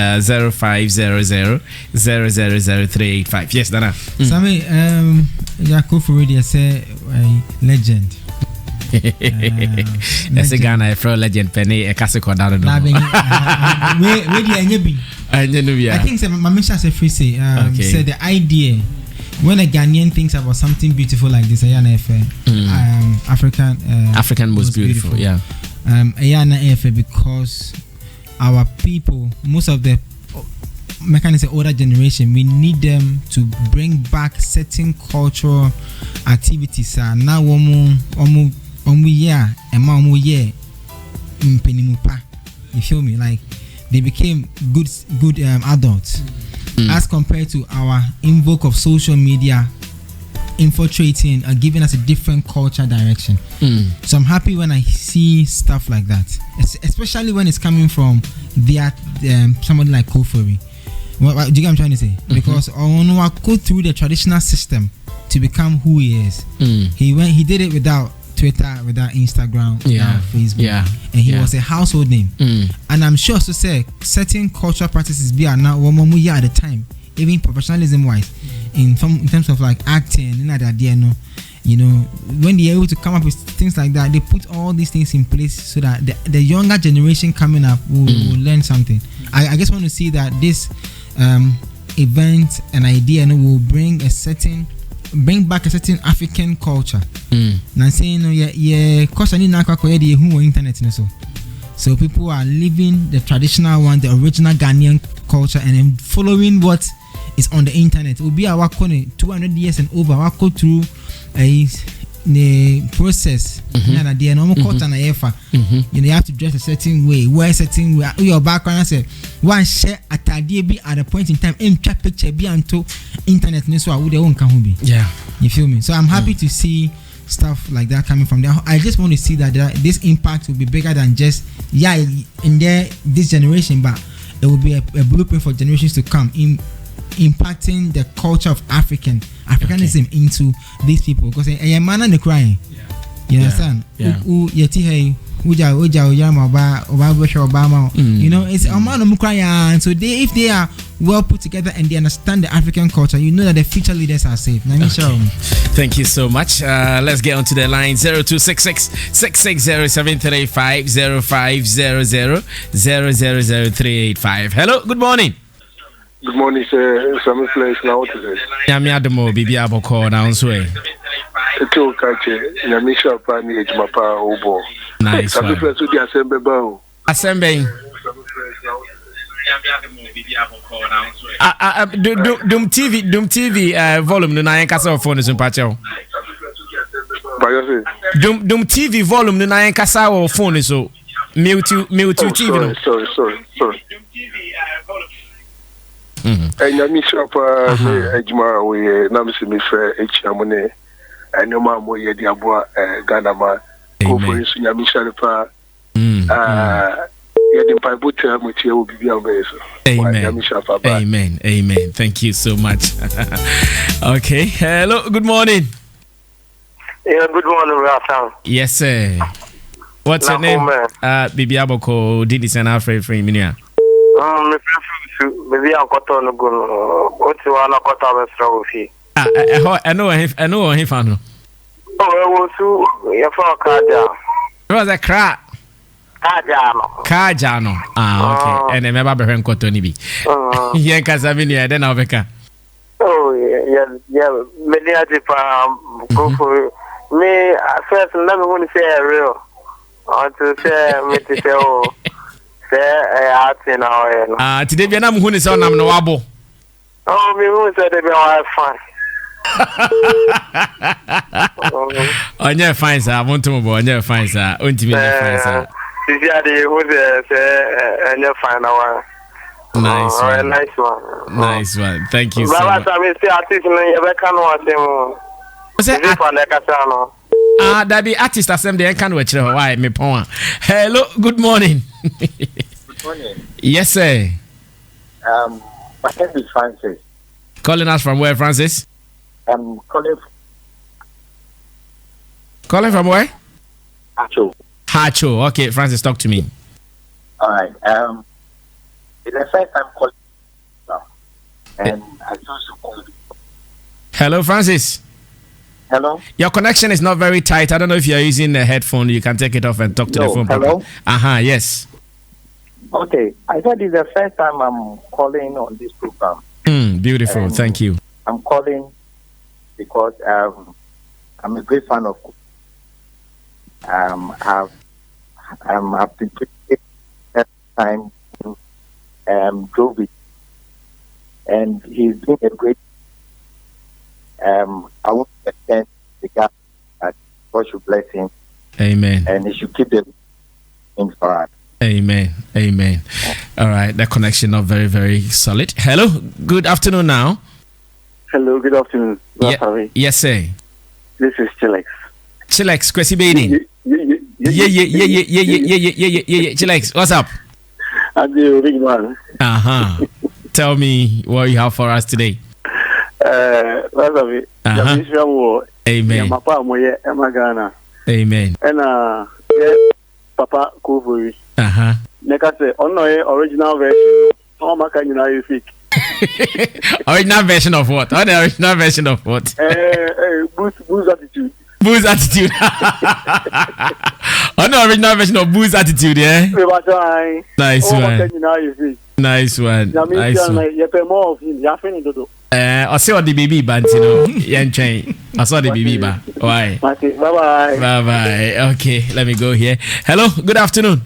[SPEAKER 1] 0500 Yes, Dana.
[SPEAKER 5] Sami, Koo Fori say legend.
[SPEAKER 1] That's a Ghana from legend penny a classical down.
[SPEAKER 5] I think my mission as a free say said the idea when a Ghanaian thinks about something beautiful like this,
[SPEAKER 1] African most beautiful, yeah.
[SPEAKER 5] Because our people, most of the mechanism older generation, we need them to bring back certain cultural activities. Now, you feel me? Like they became good adults. As compared to our invoke of social media infiltrating and giving us a different culture direction. So I'm happy when I see stuff like that, especially when it's coming from somebody like Koo Fori. What do you get what I'm trying to say? Because I go through the traditional system to become who he is. He did it without Twitter, without Instagram, without Facebook, and he was a household name. And I'm sure to say certain cultural practices be now at the time, even professionalism wise, in terms of like acting, you know, when they're able to come up with things like that, they put all these things in place so that the younger generation coming up will learn something. I just want to see that this event and idea will bring back a certain African culture. Now saying cause I need who internet so people are living the traditional one, the original Ghanaian culture, and then following what is on the internet. It will be our 200 years and over. I go through the process. You know, you have to dress a certain way, wear a certain way. Your background, I say, one share at a point in time, picture be until internet. Yeah, you feel me? So I'm happy to see stuff like that coming from there. I just want to see that this impact will be bigger than just in this generation, but it will be a blueprint for generations to come in impacting the culture of Africanism into these people. Because a man and the crying, you understand? You know, it's a man of crying. So if they are well put together and they understand the African culture, you know that the future leaders are safe.
[SPEAKER 1] Thank you so much. Let's get onto the line 0266 6607335 0500 Hello, good morning.
[SPEAKER 6] Good morning, sir. Some place now today.
[SPEAKER 1] Adamo Bibi Aboko down sway.
[SPEAKER 6] To catch Yamisha Pani Ejmapa Obo.
[SPEAKER 1] Nice.
[SPEAKER 6] Some place to the assembly.
[SPEAKER 1] Assembly. Dum TV volume no na kasa phone so pacho. Dum TV volume no na kasa phone so mute TV no.
[SPEAKER 6] Sorry. Yamisha Pa Ejma we namsi me frɛ echiamone enoma mo ye di aboa Ghana ma Koo Fori so Yamisha Pa
[SPEAKER 1] Amen. Thank you so much. Okay. Hello. Good morning.
[SPEAKER 7] Yeah. Good morning, Rafa.
[SPEAKER 1] Yes, sir. What's your name? Bibi Aboko. Did this and Alfred from Minia.
[SPEAKER 7] Bibi Aboko no go. What's you wanna cut off a trophy?
[SPEAKER 1] I know him fan.
[SPEAKER 7] Oh, so you for Kaja.
[SPEAKER 1] It was a crack. Kajano. Okay. And remember Behren Kotoni bi. Yeah, Casavini, then I'll be.
[SPEAKER 7] Oh, yeah. Many other go for me. First, never want to say real. Or to say, me to say,
[SPEAKER 1] today, Vietnam, who is on Namnoabo.
[SPEAKER 7] Oh, me who said they be all fine.
[SPEAKER 1] On your fine, sir. I want to move on your fine, sir. Ultimately, fine, sir.
[SPEAKER 7] This year, they was a final one.
[SPEAKER 1] Nice one.
[SPEAKER 7] Nice one.
[SPEAKER 1] Nice one. Thank you so much. That be artist assembly and can watch why me pon. Hello, good morning.
[SPEAKER 8] Good morning.
[SPEAKER 1] Yes, sir.
[SPEAKER 8] My name is Francis.
[SPEAKER 1] Calling us from where, Francis?
[SPEAKER 8] I'm calling
[SPEAKER 1] from where?
[SPEAKER 8] Hacho.
[SPEAKER 1] Hacho. Okay, Francis, talk to me.
[SPEAKER 8] All right. It's the first time calling now, and I chose to call you.
[SPEAKER 1] Hello, Francis.
[SPEAKER 8] Hello.
[SPEAKER 1] Your connection is not very tight. I don't know if you're using a headphone. You can take it off and talk to the phone.
[SPEAKER 8] Hello.
[SPEAKER 1] Yes.
[SPEAKER 8] Okay. I thought it's the first time I'm calling on this program.
[SPEAKER 1] Beautiful. Thank you.
[SPEAKER 8] I'm calling because I'm a great fan of. I've been every time drove it, and he's doing a great. I want to extend the gap that God should bless him.
[SPEAKER 1] Amen.
[SPEAKER 8] And he should keep the things for us.
[SPEAKER 1] Amen. Amen. All right, the connection not very, very solid. Hello, good afternoon now.
[SPEAKER 7] Hello, good afternoon.
[SPEAKER 1] Yes, sir.
[SPEAKER 7] This is Chilex.
[SPEAKER 1] Chilex, Kwesi Baden. Yeah. Chilex, what's up?
[SPEAKER 7] I'm the big man.
[SPEAKER 1] Tell me what you have for us today. Amen. Amen.
[SPEAKER 7] And Papa Koo Fori. Neka say original version. How much can you fake?
[SPEAKER 1] Original version of what? The original version of what?
[SPEAKER 7] Boo's attitude.
[SPEAKER 1] Boo's attitude. The original version of Boo's attitude, yeah. Nice one. Nice one. I saw the baby band, you know. I saw the baby band. Why? Bye. Okay, let me go here. Hello, good afternoon.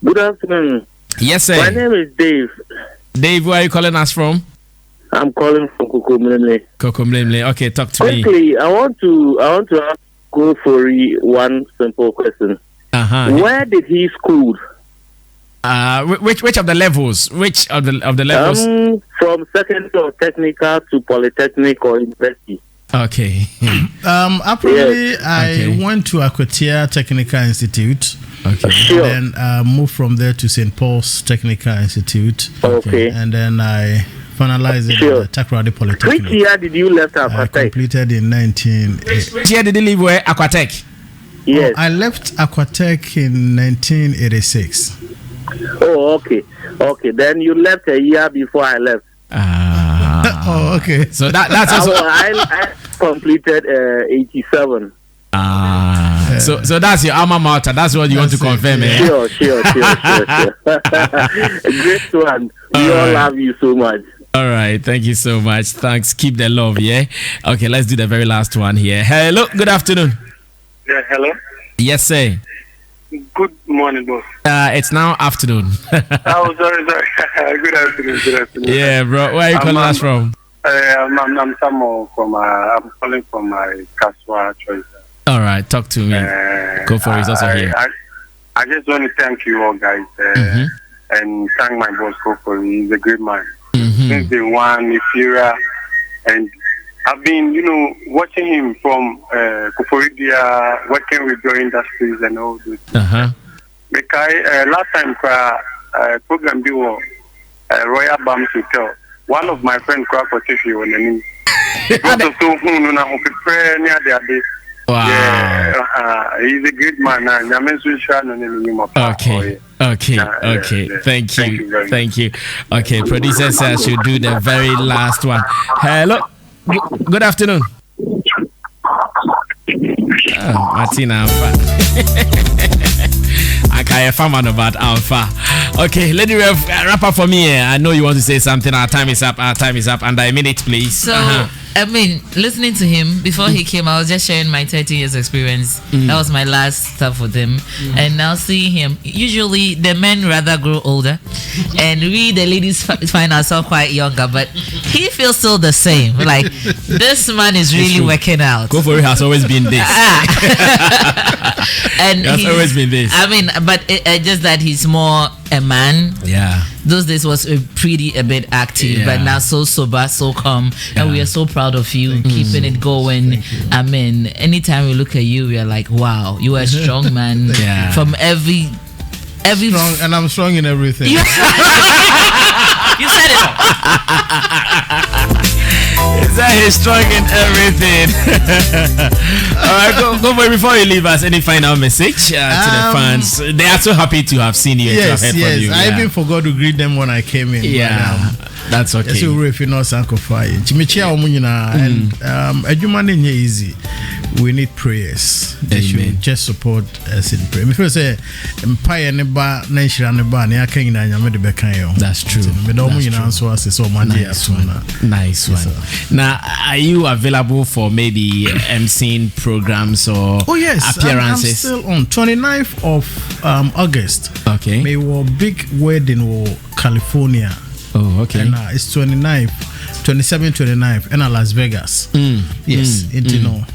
[SPEAKER 7] Good afternoon.
[SPEAKER 1] Yes, sir.
[SPEAKER 7] My name is Dave.
[SPEAKER 1] Dave, where are you calling us from?
[SPEAKER 7] I'm calling from
[SPEAKER 1] Kokomlemle. Okay, talk to me.
[SPEAKER 7] Quickly, I want to ask Koo Fori one simple question. Where did he school?
[SPEAKER 1] Which of the levels? Which of the levels?
[SPEAKER 7] From secondary or technical to polytechnic or university.
[SPEAKER 1] Okay.
[SPEAKER 2] I went to Akwatia Technical Institute.
[SPEAKER 1] Okay.
[SPEAKER 7] Sure.
[SPEAKER 2] And then moved from there to St. Paul's Technical Institute.
[SPEAKER 7] Okay.
[SPEAKER 2] And then I finalized it at Takoradi Polytechnic.
[SPEAKER 7] Which year did you left Aquatech?
[SPEAKER 2] I completed in 1980.
[SPEAKER 1] Which year did you leave where Aquatech?
[SPEAKER 7] Yes.
[SPEAKER 2] I left Aquatech in 1986.
[SPEAKER 7] Oh, okay. Then you left a year before I left.
[SPEAKER 2] Okay.
[SPEAKER 1] So that's also.
[SPEAKER 7] I completed 87.
[SPEAKER 1] So that's your alma mater. That's what you want to confirm, eh?
[SPEAKER 7] Sure. Great one. We all love you so much.
[SPEAKER 1] All right, thank you so much. Thanks. Keep the love, yeah. Okay, let's do the very last one here. Hello, good afternoon.
[SPEAKER 6] Yeah, hello.
[SPEAKER 1] Yes, sir.
[SPEAKER 6] Good morning, boss.
[SPEAKER 1] It's now afternoon.
[SPEAKER 6] Sorry. Good afternoon.
[SPEAKER 1] Yeah, bro. Where are you calling us from?
[SPEAKER 6] I'm Samuel from. I'm calling from my Kaswa choice.
[SPEAKER 1] All right, talk to me. Koo Fori is also here.
[SPEAKER 6] I just want to thank you all, guys, and thank my boss Koo Fori. He's a great man. Since day one, Ifira, and I've been, watching him from Koo Fori, working with your industries and all this. Because last time, program do Royal Bams Hotel. One of my friends cried for tissue on the knee.
[SPEAKER 1] Wow.
[SPEAKER 6] Yeah, he's a good man.
[SPEAKER 1] Okay. Thank you. Okay, producer says I should do the very last one. Hello. Good afternoon. Martina Alpha. I found out about Alpha. Okay, let me wrap up for me. I know you want to say something. Our time is up, and a minute, please.
[SPEAKER 9] So, I mean, listening to him before he came, I was just sharing my 13 years experience. That was my last stuff with him. And now seeing him, usually the men rather grow older, and we, the ladies, find ourselves quite younger. But he feels still the same. Like this man is really working out.
[SPEAKER 1] Koo Fori has always been this.
[SPEAKER 9] And
[SPEAKER 1] has always been this.
[SPEAKER 9] I mean, but just that he's more a man.
[SPEAKER 1] Yeah.
[SPEAKER 9] Those days was a bit active, but now so sober, so calm, and we are so proud of you keeping it going. I mean, anytime we look at you, we are like, wow, you are a strong man. From every
[SPEAKER 2] strong, and I'm strong in everything.
[SPEAKER 9] You said it all.
[SPEAKER 1] Is that he's strong in everything? All right, go for it. Before you leave us, any final message to the fans? They are so happy to have seen you.
[SPEAKER 2] Yes,
[SPEAKER 1] and to have heard from you.
[SPEAKER 2] I even forgot to greet them when I came in.
[SPEAKER 1] Yeah, that's okay.
[SPEAKER 2] Yes, we're if you know Sankofai. Chimichia omunyina and ejumani nye easy. We need prayers. They should just support us in prayer. Before say empire neba na nshira neba na aka nyina nyame de beka yo.
[SPEAKER 1] That's true.
[SPEAKER 2] Me do omunyina so ase so manje asuna.
[SPEAKER 1] Nice one. Now, are you available for maybe emceeing programs or appearances?
[SPEAKER 2] I'm still on 29th of August.
[SPEAKER 1] Okay.
[SPEAKER 2] May we big wedding in California.
[SPEAKER 1] Oh, okay.
[SPEAKER 2] And it's 29th, 27th, 29th, and Las Vegas. Yes, you know.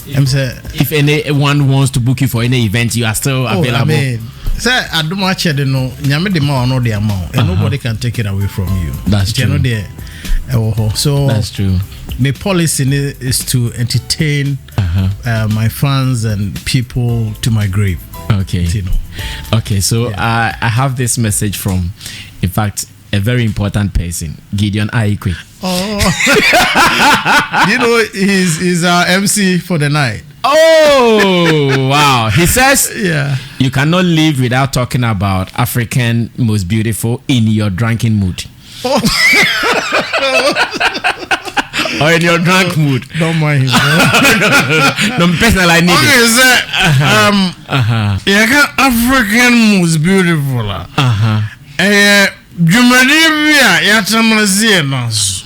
[SPEAKER 1] If anyone wants to book you for any event, you are still available.
[SPEAKER 2] I mean, say I don't watch it. No, nyame the amount, no the amount, and nobody can take it away from you.
[SPEAKER 1] That's true.
[SPEAKER 2] So
[SPEAKER 1] that's true.
[SPEAKER 2] My policy is to entertain my fans and people to my grave.
[SPEAKER 1] Okay. Okay. So I have this message from, in fact, a very important person, Gideon Aikwe.
[SPEAKER 2] Oh, you know, he's our MC for the night.
[SPEAKER 1] Oh, wow. He says, you cannot live without talking about African most beautiful in your drinking mood. Or in your drunk mood.
[SPEAKER 2] Don't mind him.
[SPEAKER 1] No, personal, I need
[SPEAKER 2] it. African most beautiful. Jumadivia Yatamazienos.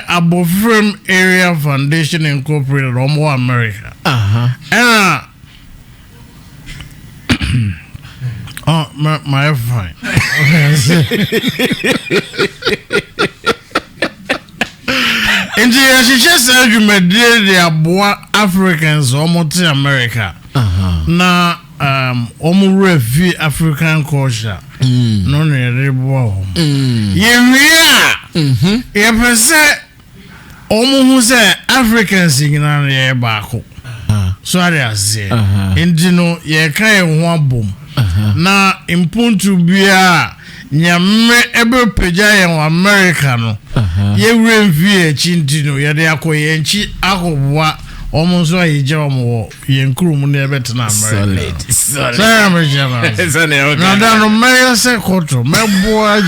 [SPEAKER 2] Abofrem Area Foundation Incorporated, Romo America. My fine. And she just said you made the Africans almost in America. Now, almost African culture. No, no, almost Africans in an back. Sorry, I say, and you know, ye can't one boom. Now, in Puntu Bia, Yame Ebe Pejaya Americano, ye review Chintino, Yadako Yenchi, Akwa, almost why he jam or Yankrum never to America. Solid. Now, America, say, Koto, my boy.